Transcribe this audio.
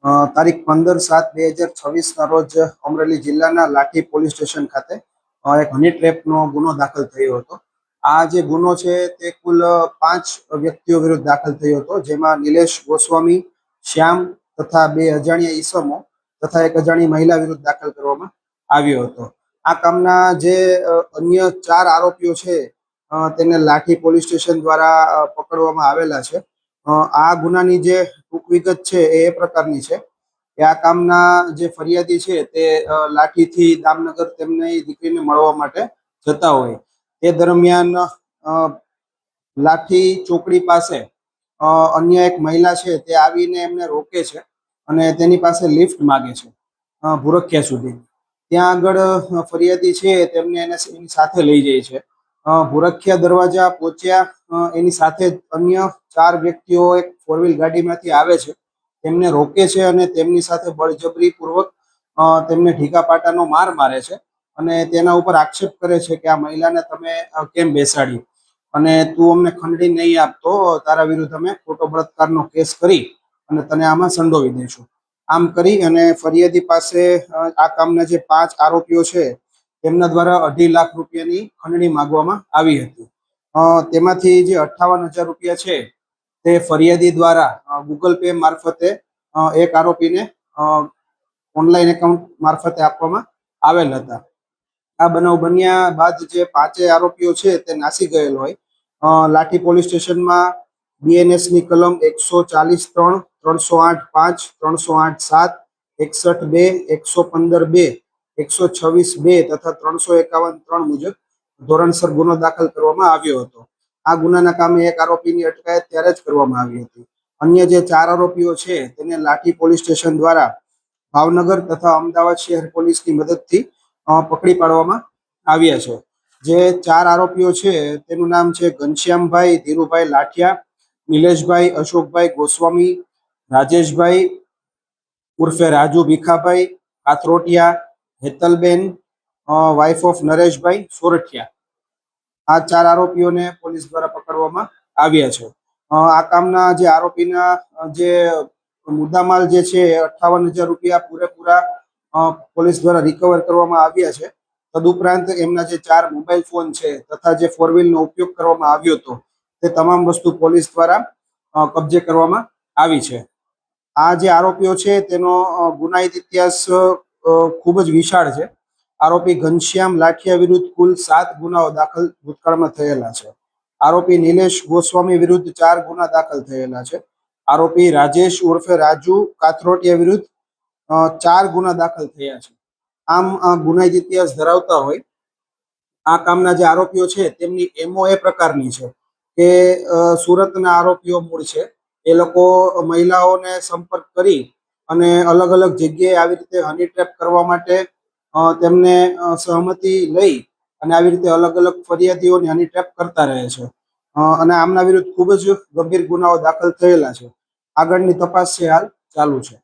તારીખ 15/7/2026 રોજ અમરેલી જિલ્લાના લાઠી પોલીસ સ્ટેશન ખાતે એક હની ટ્રેપનો ગુનો દાખલ થયો હતો. આ જે ગુનો છે તે કુલ 5 વ્યક્તિઓ વિરુદ્ધ દાખલ થયો હતો, જેમાં નિલેશ ગોસ્વામી, શ્યામ તથા 2 અજાણ્યા ઈસમો તથા 1 અજાણી મહિલા વિરુદ્ધ દાખલ કરવામાં આવ્યો હતો. આ કામના જે અન્ય 4 આરોપીઓ છે તેને લાઠી પોલીસ સ્ટેશન દ્વારા પકડવામાં આવેલા છે. આ ગુનાની જે ટૂંક વિગત છે એ પ્રકારની છે કે આ કામના જે ફરિયાદી છે તે લાઠીથી દામનગર તેમની દીકરીને મળવા માટે જતા હોય તે દરમિયાન લાઠી ચોકડી પાસે અન્ય એક મહિલા છે તે આવીને એમને રોકે છે અને તેની પાસે લિફ્ટ માગે છે ભૂરખિયા સુધી. ત્યાં આગળ ફરિયાદી છે તેમને એની સાથે લઈ જાય છે. ભૂરખિયા દરવાજા પહોંચ્યા એની સાથે જ અન્ય 4 વ્યક્તિઓ એક 4 વ્હીલ ગાડીમાંથી આવે છે, તેમને રોકે છે અને તેમની સાથે બળજબરીપૂર્વક તેમને ઢીકા પાટાનો માર મારે છે અને તેના ઉપર આક્ષેપ કરે છે કે આ મહિલાને તમે કેમ બેસાડી અને તું અમને ખંડણી નહીં આપતો તારા વિરુદ્ધ અમે ખોટો બળાત્કારનો કેસ કરી અને તને આમાં સંડોવી દઈશું. આમ કરી અને ફરિયાદી પાસે આ કામના જે 5 આરોપીઓ છે તેમના દ્વારા 2.5 લાખ રૂપિયાની ખંડણી માંગવામાં આવી હતી. તેમાંથી જે 58,000 રૂપિયા છે તે ફરિયાદી દ્વારા ગૂગલ પે મારફતે એક આરોપીને ઓનલાઈન એકાઉન્ટ મારફતે આપવામાં આવેલ હતા. આ બનાવ બન્યા બાદ જે 5 આરોપીઓ છે તે નાસી ગયેલ હોય લાઠી પોલીસ સ્ટેશનમાં BNS ની કલમ 140(3), 308(5), 308(7), 61(2), 115(2), 126(2) તથા 351(3) મુજબ ધોરણસર ગુનો દાખલ કરવામાં આવ્યો હતો. આ ગુનાના કામે એક આરોપીની અટકાયત ત્યારે જ કરવામાં આવી હતી. અન્ય જે 4 આરોપીઓ છે તેને લાઠી પોલીસ સ્ટેશન દ્વારા ભાવનગર તથા અમદાવાદ શહેર પોલીસની મદદથી પકડી પાડવામાં આવ્યા છે. જે 4 આરોપીઓ છે તેનું નામ છે ઘનશ્યામભાઈ ધીરુભાઈ લાઠિયા, નિલેશભાઈ અશોકભાઈ ગોસ્વામી, રાજેશભાઈ ઉર્ફે રાજુ ભીખાભાઈ કાથરોટિયા, હેતલબેન વાઇફ ઓફ નરેશભાઈ સોરઠિયા. આ 4 આરોપીઓને પોલીસ દ્વારા પકડવામાં આવ્યા છે. આ કામના જે આરોપીના જે મુદ્દામાલ જે છે 58,000 રૂપિયા પૂરેપૂરા પોલીસ દ્વારા રિકવર કરવામાં આવ્યા છે. તદુપરાંત એમના જે 4 મોબાઈલ ફોન છે તથા જે 4 વ્હીલનો ઉપયોગ કરવામાં આવ્યો હતો તે તમામ વસ્તુ પોલીસ દ્વારા કબજે કરવામાં આવી છે. આ જે આરોપીઓ છે તેનો ગુનાહિત ઇતિહાસ ખૂબ જ વિશાળ છે. આરોપી ઘનશ્યામ લાઠિયા વિરુદ્ધ કુલ 7 ગુનાઓ દાખલ ભૂતકાળમાં થયેલા છે. આરોપી નિલેશ ગોસ્વામી વિરુદ્ધ 4 ગુના દાખલ થયેલા છે. આરોપી રાજેશ ઉર્ફે રાજુ કાથરોટિયા વિરુદ્ધ 4 ગુના દાખલ થયા છે. આમ ગુનાહિત ઇતિહાસ ધરાવતા હોય આ કામના જે આરોપીઓ છે તેમની MO એ પ્રકારની છે કે સુરતના આરોપીઓ મૂળ છે. એ લોકો મહિલાઓને સંપર્ક કરી અને અલગ અલગ જગ્યાએ આવી રીતે હની ટ્રેપ કરવા માટે તેમને સહમતિ લઈ અને આવી રીતે અલગ અલગ ફરિયાદીઓને હની ટ્રેપ કરતા રહે છે અને આમના વિરુદ્ધ ખૂબ જ ગંભીર ગુનાઓ દાખલ થયેલા છે. આગળની તપાસ છે હાલ ચાલુ છે.